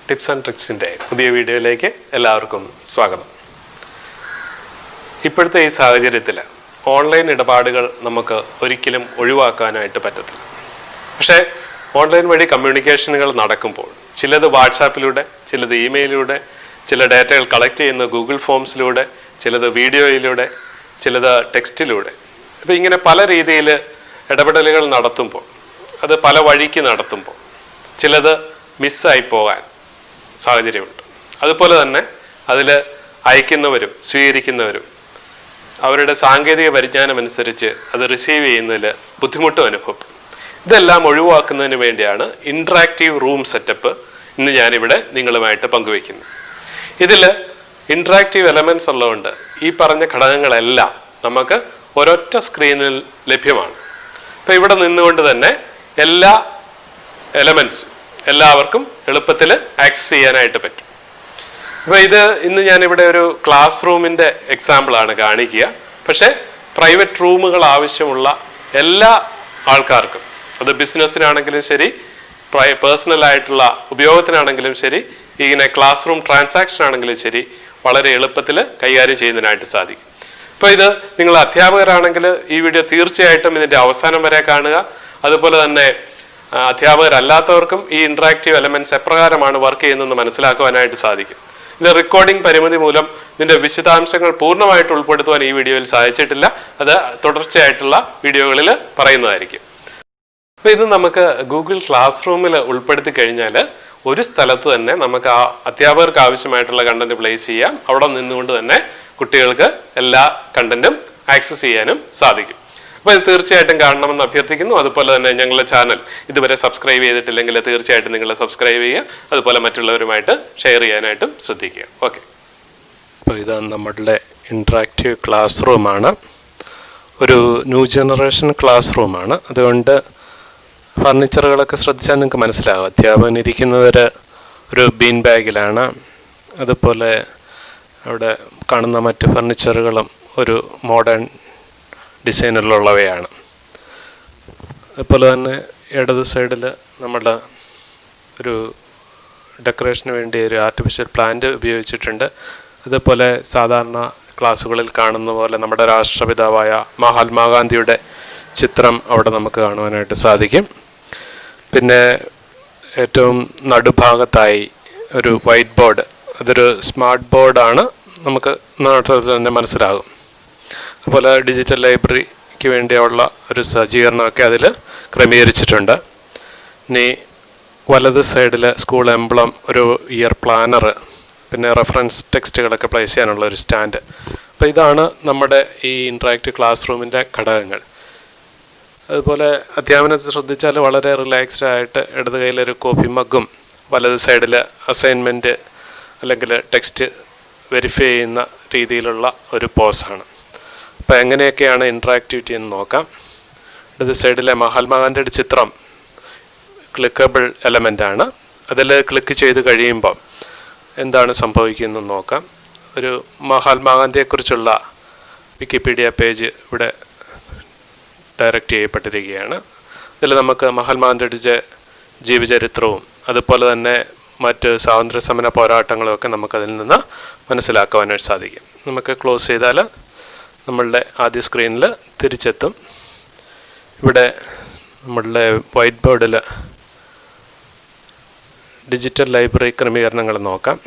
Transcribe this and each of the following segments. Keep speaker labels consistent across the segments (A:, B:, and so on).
A: Tips and ട്രിക്സിൻ്റെ പുതിയ വീഡിയോയിലേക്ക് എല്ലാവർക്കും സ്വാഗതം. ഇപ്പോഴത്തെ ഈ സാഹചര്യത്തിൽ ഓൺലൈൻ ഇടപാടുകൾ നമുക്ക് ഒരിക്കലും ഒഴിവാക്കാനായിട്ട് പറ്റത്തില്ല. പക്ഷേ ഓൺലൈൻ വഴി കമ്മ്യൂണിക്കേഷനുകൾ നടക്കുമ്പോൾ ചിലത് വാട്സാപ്പിലൂടെ, ചിലത് ഇമെയിലിലൂടെ, ചില ഡാറ്റകൾ കളക്ട് ചെയ്യുന്ന ഗൂഗിൾ ഫോംസിലൂടെ, ചിലത് വീഡിയോയിലൂടെ, ചിലത് ടെക്സ്റ്റിലൂടെ, അപ്പോൾ ഇങ്ങനെ പല രീതിയിൽ ഇടപെടലുകൾ നടത്തുമ്പോൾ, അത് പല വഴിക്ക് നടത്തുമ്പോൾ ചിലത് മിസ്സായി പോകാൻ സാഹചര്യമുണ്ട്. അതുപോലെ തന്നെ അതിൽ അയക്കുന്നവരും സ്വീകരിക്കുന്നവരും അവരുടെ സാങ്കേതിക പരിജ്ഞാനം അനുസരിച്ച് അത് റിസീവ് ചെയ്യുന്നതിൽ ബുദ്ധിമുട്ടും അനുഭവപ്പെടും. ഇതെല്ലാം ഒഴിവാക്കുന്നതിന് വേണ്ടിയാണ് ഇൻട്രാക്റ്റീവ് റൂം സെറ്റപ്പ് ഇന്ന് ഞാനിവിടെ നിങ്ങളുമായിട്ട് പങ്കുവയ്ക്കുന്നത്. ഇതിൽ ഇൻട്രാക്റ്റീവ് എലമെന്റ്സ് ഉള്ളതുകൊണ്ട് ഈ പറഞ്ഞ ഘടകങ്ങളെല്ലാം നമുക്ക് ഒരൊറ്റ സ്ക്രീനിൽ ലഭ്യമാണ്. അപ്പോൾ ഇവിടെ നിന്നുകൊണ്ട് തന്നെ എല്ലാ എലമെന്റ്സും എല്ലാവർക്കും എളുപ്പത്തിൽ ആക്സസ് ചെയ്യാനായിട്ട് പറ്റും. അപ്പോൾ ഇത് ഇന്ന് ഞാനിവിടെ ഒരു ക്ലാസ് റൂമിൻ്റെ എക്സാമ്പിളാണ് കാണിക്കുക. പക്ഷേ പ്രൈവറ്റ് റൂമുകൾ ആവശ്യമുള്ള എല്ലാ ആൾക്കാർക്കും, അത് ബിസിനസ്സിനാണെങ്കിലും ശരി, പേഴ്സണൽ ആയിട്ടുള്ള ഉപയോഗത്തിനാണെങ്കിലും ശരി, ഇങ്ങനെ ക്ലാസ് റൂം ട്രാൻസാക്ഷൻ ആണെങ്കിലും ശരി, വളരെ എളുപ്പത്തിൽ കൈകാര്യം ചെയ്യുന്നതിനായിട്ട് സാധിക്കും. അപ്പോൾ ഇത് നിങ്ങൾ അധ്യാപകരാണെങ്കിൽ ഈ വീഡിയോ തീർച്ചയായിട്ടും ഇതിൻ്റെ അവസാനം വരെ കാണുക. അതുപോലെ തന്നെ അധ്യാപകരല്ലാത്തവർക്കും ഈ ഇൻട്രാക്റ്റീവ് എലമെന്റ്സ് എപ്രകാരമാണ് വർക്ക് ചെയ്യുന്നതെന്ന് മനസ്സിലാക്കുവാനായിട്ട് സാധിക്കും. ഇത് റെക്കോർഡിംഗ് പരിമിതി മൂലം ഇതിന്റെ വിശദാംശങ്ങൾ പൂർണ്ണമായിട്ട് ഉൾപ്പെടുത്തുവാൻ ഈ വീഡിയോയിൽ സാധിച്ചിട്ടില്ല. അത് തുടർച്ചയായിട്ടുള്ള വീഡിയോകളിൽ പറയുന്നതായിരിക്കും. അപ്പോൾ ഇത് നമുക്ക് ഗൂഗിൾ ക്ലാസ് റൂമിൽ ഉൾപ്പെടുത്തി കഴിഞ്ഞാൽ ഒരു സ്ഥലത്ത് തന്നെ നമുക്ക് ആ അധ്യാപകർക്ക് ആവശ്യമായിട്ടുള്ള കണ്ടന്റ് പ്ലേസ് ചെയ്യാം. അവിടെ നിന്നുകൊണ്ട് തന്നെ കുട്ടികൾക്ക് എല്ലാ കണ്ടന്റും ആക്സസ് ചെയ്യാനും സാധിക്കും. അപ്പോൾ ഇത് തീർച്ചയായിട്ടും കാണണമെന്ന് അഭ്യർത്ഥിക്കുന്നു. അതുപോലെ തന്നെ ഞങ്ങളുടെ ചാനൽ ഇതുവരെ സബ്സ്ക്രൈബ് ചെയ്തിട്ടില്ലെങ്കിൽ തീർച്ചയായിട്ടും നിങ്ങൾ സബ്സ്ക്രൈബ് ചെയ്യുക. അതുപോലെ മറ്റുള്ളവരുമായിട്ട് ഷെയർ ചെയ്യാനായിട്ടും ശ്രദ്ധിക്കുക. ഓക്കെ, അപ്പോൾ ഇത് നമ്മുടെ ഇൻട്രാക്റ്റീവ് ക്ലാസ് റൂമാണ്. ഒരു ന്യൂ ജനറേഷൻ ക്ലാസ് റൂമാണ്. അതുകൊണ്ട് ഫർണിച്ചറുകളൊക്കെ ശ്രദ്ധിച്ചാൽ നിങ്ങൾക്ക് മനസ്സിലാകും. അധ്യാപകൻ ഇരിക്കുന്നവർ ഒരു ബീൻ ബാഗിലാണ്. അതുപോലെ അവിടെ കാണുന്ന മറ്റ് ഫർണിച്ചറുകളും ഒരു മോഡേൺ ഡിസൈനിലുള്ളവയാണ്. അതുപോലെ തന്നെ ഇടത് സൈഡിൽ നമ്മുടെ ഒരു ഡെക്കറേഷന് വേണ്ടി ഒരു ആർട്ടിഫിഷ്യൽ പ്ലാന്റ് ഉപയോഗിച്ചിട്ടുണ്ട്. അതുപോലെ സാധാരണ ക്ലാസ്സുകളിൽ കാണുന്ന പോലെ നമ്മുടെ രാഷ്ട്രപിതാവായ മഹാത്മാഗാന്ധിയുടെ ചിത്രം അവിടെ നമുക്ക് കാണുവാനായിട്ട് സാധിക്കും. പിന്നെ ഏറ്റവും നടുഭാഗത്തായി ഒരു വൈറ്റ് ബോർഡ്, അതൊരു സ്മാർട്ട് ബോർഡാണ്, നമുക്ക് തന്നെ മനസ്സിലാകും. അതുപോലെ ഡിജിറ്റൽ ലൈബ്രറിക്ക് വേണ്ടിയുള്ള ഒരു സജ്ജീകരണമൊക്കെ അതിൽ ക്രമീകരിച്ചിട്ടുണ്ട്. ഇനി വലത് സൈഡിൽ സ്കൂൾ എംബ്ലം, ഒരു ഇയർ പ്ലാനർ, പിന്നെ റെഫറൻസ് ടെക്സ്റ്റുകളൊക്കെ പ്ലേസ് ചെയ്യാനുള്ള ഒരു സ്റ്റാൻഡ്. അപ്പോൾ ഇതാണ് നമ്മുടെ ഈ ഇൻട്രാക്റ്റീവ് ക്ലാസ് റൂമിൻ്റെ ഘടകങ്ങൾ. അതുപോലെ അധ്യാപനത്തെ ശ്രദ്ധിച്ചാൽ വളരെ റിലാക്സ്ഡ് ആയിട്ട് ഇടത് കയ്യിലൊരു കോഫി മഗ്ഗും, വലത് സൈഡിൽ അസൈൻമെൻറ്റ് അല്ലെങ്കിൽ ടെക്സ്റ്റ് വെരിഫൈ ചെയ്യുന്ന രീതിയിലുള്ള ഒരു പോസാണ്. അപ്പോൾ എങ്ങനെയൊക്കെയാണ് ഇൻട്രാക്ടിവിറ്റി എന്ന് നോക്കാം. ഇടത് സൈഡിലെ മഹാത്മാഗാന്ധിയുടെ ചിത്രം ക്ലിക്കബിൾ എലമെൻ്റാണ്. അതിൽ ക്ലിക്ക് ചെയ്ത് കഴിയുമ്പം എന്താണ് സംഭവിക്കുന്നതെന്ന് നോക്കാം. ഒരു മഹാത്മാഗാന്ധിയെക്കുറിച്ചുള്ള വിക്കിപീഡിയ പേജ് ഇവിടെ ഡയറക്റ്റ് ചെയ്യപ്പെട്ടിരിക്കുകയാണ്. ഇതിൽ നമുക്ക് മഹാത്മാഗാന്ധിയുടെ ജീവചരിത്രവും അതുപോലെ തന്നെ മറ്റ് സ്വാതന്ത്ര്യ സമര പോരാട്ടങ്ങളുമൊക്കെ നമുക്കതിൽ നിന്ന് മനസ്സിലാക്കുവാനായിട്ട് സാധിക്കും. നമുക്ക് ക്ലോസ് ചെയ്താൽ നമ്മളുടെ ആദ്യ സ്ക്രീനിൽ തിരിച്ചെത്തും. ഇവിടെ നമ്മളുടെ വൈറ്റ് ബോർഡിൽ ഡിജിറ്റൽ ലൈബ്രറി ക്രമീകരണങ്ങൾ നോക്കാം.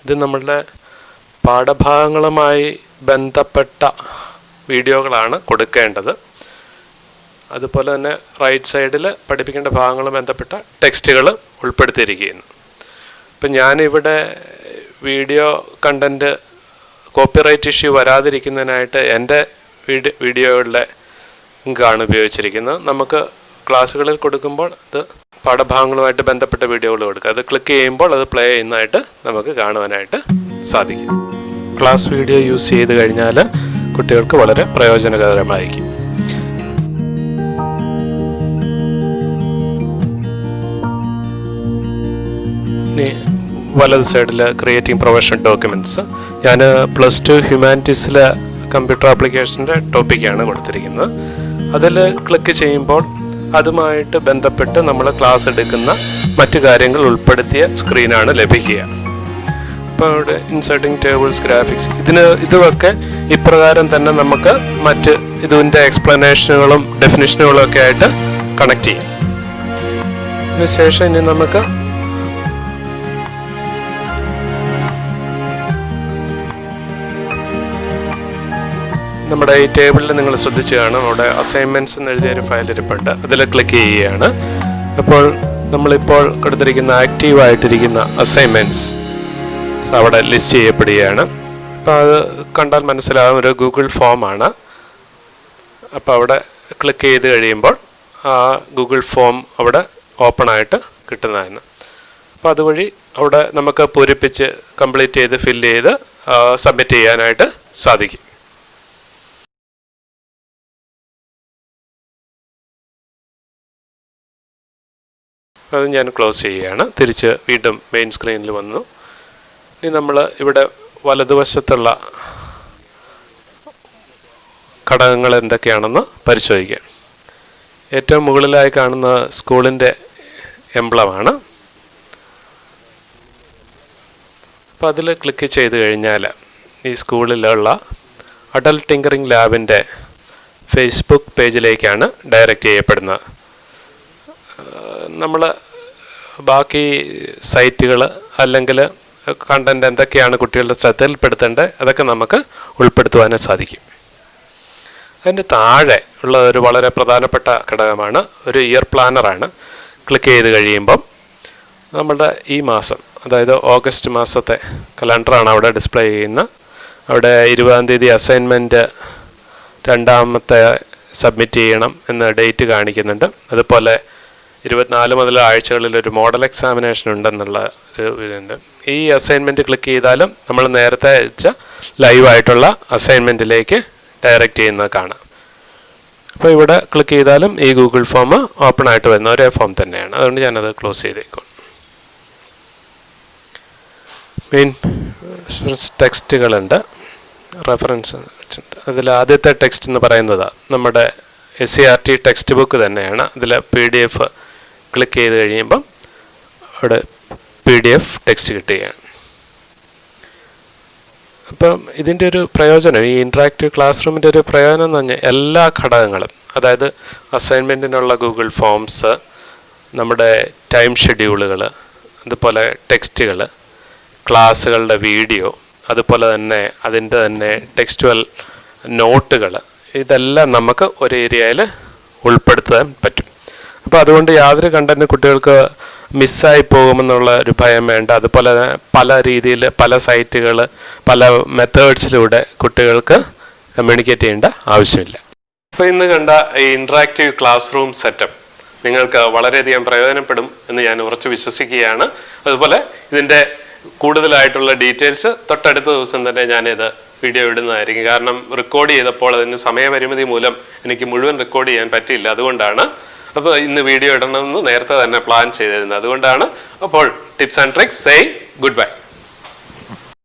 A: ഇത് നമ്മളുടെ പാഠഭാഗങ്ങളുമായി ബന്ധപ്പെട്ട വീഡിയോകളാണ് കൊടുക്കേണ്ടത്. അതുപോലെ തന്നെ റൈറ്റ് സൈഡിൽ പഠിപ്പിക്കേണ്ട ഭാഗങ്ങളുമായി ബന്ധപ്പെട്ട ടെക്സ്റ്റുകൾ ഉൾപ്പെടുത്തിയിരിക്കുന്നു. ഇപ്പം ഞാനിവിടെ വീഡിയോ കണ്ടൻറ്റ് കോപ്പിറൈറ്റ് ഇഷ്യൂ വരാതിരിക്കുന്നതിനായിട്ട് എൻ്റെ വീഡിയോകളുടെ ലിങ്കാണ് ഉപയോഗിച്ചിരിക്കുന്നത്. നമുക്ക് ക്ലാസ്സുകളിൽ കൊടുക്കുമ്പോൾ അത് പാഠഭാഗങ്ങളുമായിട്ട് ബന്ധപ്പെട്ട വീഡിയോകൾ കൊടുക്കുക. അത് ക്ലിക്ക് ചെയ്യുമ്പോൾ അത് പ്ലേ ചെയ്യുന്നതായിട്ട് നമുക്ക് കാണുവാനായിട്ട് സാധിക്കും. ക്ലാസ് വീഡിയോ യൂസ് ചെയ്ത് കഴിഞ്ഞാൽ കുട്ടികൾക്ക് വളരെ പ്രയോജനകരമായിരിക്കും. ഇനി വലത് സൈഡിൽ ക്രിയേറ്റിംഗ് പ്രൊഫഷണൽ ഡോക്യുമെൻറ്റ്സ്. ഞാൻ +2 ഹ്യൂമാനിറ്റീസിലെ കമ്പ്യൂട്ടർ ആപ്ലിക്കേഷൻ്റെ ടോപ്പിക്കാണ് കൊടുത്തിരിക്കുന്നത്. അതിൽ ക്ലിക്ക് ചെയ്യുമ്പോൾ അതുമായിട്ട് ബന്ധപ്പെട്ട് നമ്മൾ ക്ലാസ് എടുക്കുന്ന മറ്റു കാര്യങ്ങൾ ഉൾപ്പെടുത്തിയ സ്ക്രീനാണ് ലഭിക്കുക. അപ്പോൾ ഇവിടെ ഇൻസേർട്ടിങ് ടേബിൾസ്, ഗ്രാഫിക്സ്, ഇതുമൊക്കെ ഇപ്രകാരം തന്നെ നമുക്ക് മറ്റ് ഇതിൻ്റെ എക്സ്പ്ലനേഷനുകളും ഡെഫിനിഷനുകളും ഒക്കെ ആയിട്ട് കണക്ട് ചെയ്യും. അതിനുശേഷം ഇനി നമുക്ക് നമ്മുടെ ഈ ടേബിളിൽ നിങ്ങൾ ശ്രദ്ധിച്ചു കാണും, അവിടെ അസൈൻമെന്റ്സ് എന്ന് എഴുതിയൊരു ഫയൽ ഇരിപ്പുണ്ട്. അതിൽ ക്ലിക്ക് ചെയ്യുകയാണ്. അപ്പോൾ നമ്മളിപ്പോൾ കൊടുത്തിരിക്കുന്ന ആക്റ്റീവായിട്ടിരിക്കുന്ന അസൈൻമെന്റ്സ് അവിടെ ലിസ്റ്റ് ചെയ്യപ്പെടുകയാണ്. അപ്പോൾ അത് കണ്ടാൽ മനസ്സിലാകും ഒരു ഗൂഗിൾ ഫോമാണ്. അപ്പോൾ അവിടെ ക്ലിക്ക് ചെയ്ത് കഴിയുമ്പോൾ ആ ഗൂഗിൾ ഫോം അവിടെ ഓപ്പൺ ആയിട്ട് കിട്ടുന്നതാണ്. അപ്പോൾ അതുവഴി അവിടെ നമുക്ക് പൂരിപ്പിച്ച് കംപ്ലീറ്റ് ചെയ്ത് ഫില്ല് ചെയ്ത് സബ്മിറ്റ് ചെയ്യാനായിട്ട് സാധിക്കും. അത് ഞാൻ ക്ലോസ് ചെയ്യുകയാണ്. തിരിച്ച് വീണ്ടും മെയിൻ സ്ക്രീനിൽ വന്നു. ഇനി നമ്മൾ ഇവിടെ വലതുവശത്തുള്ള ഘടകങ്ങൾ എന്തൊക്കെയാണെന്ന് പരിശോധിക്കാം. ഏറ്റവും മുകളിലായി കാണുന്ന സ്കൂളിൻ്റെ എംബ്ലമാണ്. അപ്പോൾ അതിൽ ക്ലിക്ക് ചെയ്ത് കഴിഞ്ഞാൽ ഈ സ്കൂളിലുള്ള അഡൽട്ട് ടിങ്കറിംഗ് ലാബിൻ്റെ ഫേസ്ബുക്ക് പേജിലേക്കാണ് ഡയറക്റ്റ് ചെയ്യപ്പെടുന്നത്. നമ്മൾ ബാക്കി സൈറ്റുകൾ അല്ലെങ്കിൽ കണ്ടന്റ് എന്തൊക്കെയാണ് കുട്ടികളുടെ ശ്രദ്ധയിൽപ്പെടുത്തേണ്ടത് അതൊക്കെ നമുക്ക് ഉൾപ്പെടുത്തുവാനും സാധിക്കും. അതിൻ്റെ താഴെ ഉള്ള ഒരു വളരെ പ്രധാനപ്പെട്ട ഘടകമാണ് ഒരു ഇയർ പ്ലാനറാണ്. ക്ലിക്ക് ചെയ്ത് കഴിയുമ്പം നമ്മുടെ ഈ മാസം, അതായത് ഓഗസ്റ്റ് മാസത്തെ കലണ്ടറാണ് അവിടെ ഡിസ്പ്ലേ ചെയ്യുന്നത്. അവിടെ 20-ാം തീയതി അസൈൻമെൻറ്റ് രണ്ടാമത്തെ സബ്മിറ്റ് ചെയ്യണം എന്ന ഡേറ്റ് കാണിക്കുന്നുണ്ട്. അതുപോലെ 24 മുതൽ ആഴ്ചകളിൽ ഒരു മോഡൽ എക്സാമിനേഷൻ ഉണ്ടെന്നുള്ള ഒരു ഇതുണ്ട്. ഈ അസൈൻമെൻറ്റ് ക്ലിക്ക് ചെയ്താലും നമ്മൾ നേരത്തെ അയച്ച ലൈവായിട്ടുള്ള അസൈൻമെൻറ്റിലേക്ക് ഡയറക്റ്റ് ചെയ്യുന്നത് കാണാം. അപ്പോൾ ഇവിടെ ക്ലിക്ക് ചെയ്താലും ഈ ഗൂഗിൾ ഫോം ഓപ്പൺ ആയിട്ട് വരുന്ന ഒരേ ഫോം തന്നെയാണ്. അതുകൊണ്ട് ഞാനത് ക്ലോസ് ചെയ്തേക്കും. മെയിൻ ടെക്സ്റ്റുകളുണ്ട്, റെഫറൻസ് ഉണ്ട്. അതിൽ ആദ്യത്തെ ടെക്സ്റ്റ് എന്ന് പറയുന്നത് നമ്മുടെ SCERT ടെക്സ്റ്റ് ബുക്ക് തന്നെയാണ്. അതിൽ PDF ക്ലിക്ക് ചെയ്ത് കഴിയുമ്പം അവിടെ PDF ടെക്സ്റ്റ് കിട്ടുകയാണ്. അപ്പം ഇതിൻ്റെ ഒരു പ്രയോജനം, ഈ ഇൻട്രാക്റ്റീവ് ക്ലാസ് റൂമിൻ്റെ ഒരു പ്രയോജനം എന്ന് പറഞ്ഞാൽ എല്ലാ ഘടകങ്ങളും, അതായത് അസൈൻമെൻറ്റിനുള്ള ഗൂഗിൾ ഫോംസ്, നമ്മുടെ ടൈം ഷെഡ്യൂളുകൾ, അതുപോലെ ടെക്സ്റ്റുകൾ, ക്ലാസ്സുകളുടെ വീഡിയോ, അതുപോലെ തന്നെ അതിൻ്റെ തന്നെ ടെക്സ്റ്റുവൽ നോട്ടുകൾ, ഇതെല്ലാം നമുക്ക് ഒരു ഏരിയയിൽ ഉൾപ്പെടുത്താൻ പറ്റും. അപ്പോൾ അതുകൊണ്ട് യാതൊരു കണ്ടന്റ് കുട്ടികൾക്ക് മിസ്സായി പോകുമെന്നുള്ള ഒരു ഭയം വേണ്ട. അതുപോലെ പല രീതിയിൽ പല സൈറ്റുകൾ പല മെത്തേഡ്സിലൂടെ കുട്ടികൾക്ക് കമ്മ്യൂണിക്കേറ്റ് ചെയ്യേണ്ട ആവശ്യമില്ല. അപ്പോൾ ഇന്ന് കണ്ട ഈ ഇൻട്രാക്റ്റീവ് ക്ലാസ് റൂം സെറ്റപ്പ് നിങ്ങൾക്ക് വളരെയധികം പ്രയോജനപ്പെടും എന്ന് ഞാൻ ഉറച്ചു വിശ്വസിക്കുകയാണ്. അതുപോലെ ഇതിൻ്റെ കൂടുതലായിട്ടുള്ള ഡീറ്റെയിൽസ് തൊട്ടടുത്ത ദിവസം തന്നെ ഞാനിത് വീഡിയോ ഇടുന്നതായിരിക്കും. കാരണം റെക്കോർഡ് ചെയ്തപ്പോൾ അതിന് സമയപരിമിതി മൂലം എനിക്ക് മുഴുവൻ റെക്കോർഡ് ചെയ്യാൻ പറ്റിയില്ല. അതുകൊണ്ടാണ് അപ്പോൾ ഇന്ന് വീഡിയോ ഇടണമെന്ന് നേരത്തെ തന്നെ പ്ലാൻ ചെയ്തിരുന്നത്. അതുകൊണ്ടാണ്. അപ്പോൾ tips and tricks, say good bye.